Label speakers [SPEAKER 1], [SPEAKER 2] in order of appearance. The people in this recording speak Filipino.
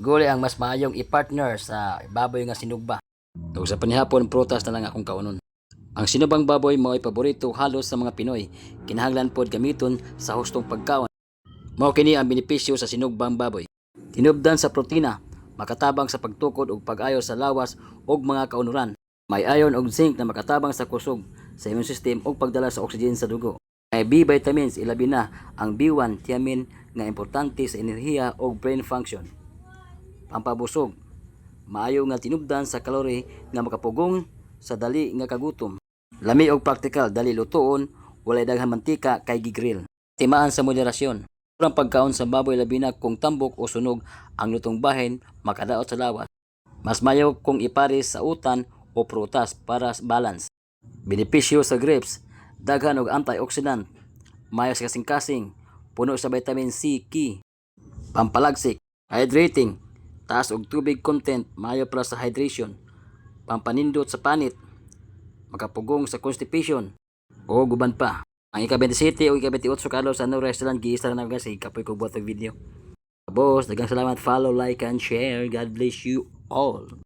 [SPEAKER 1] Guli ang mas maayong i-partner sa baboy nga sinugba. Ug sa panihapon prutas na lang akong kaunon. Ang sinubang baboy mao ay paborito halos sa mga Pinoy. Kinahanglan pod gamiton sa hustong pagkaon. Mao kini ang benepisyo sa sinugbang baboy. Tinubdan sa protina, makatabang sa pagtukod ug pag-ayo sa lawas ug mga kaunuran. May iron ug zinc na makatabang sa kusog sa immune system ug pagdala sa oxygen sa dugo. May B vitamins ilabi na ang B1 thiamine nga importante sa enerhiya ug brain function. Pampabusog, maayo nga tinubdan sa kalori nga makapugong sa dali nga kagutom. Lami og praktikal, dali lutoon, walay daghang mantika kay gigrill. Timaan sa moderasyon. Ang pagkaon sa baboy labi na kung tambok o sunog ang lutong bahin makadaot sa lawas. Mas mayo kung ipares sa utan o prutas para balance. Benepisyo sa grapes, daghan og antioxidant, mayo sa kasing-kasing, puno sa vitamin C, K, pampalagsik, hydrating, taas og tubig content, mayo para sa hydration, pampanindot sa panit, makapugong sa constipation, o guban pa. Ang ika-27 o ika-28 kalo sa no restaurant giisa na kasi kapoy ko buhat og video. Boss, daghang salamat, follow, like and share. God bless you all.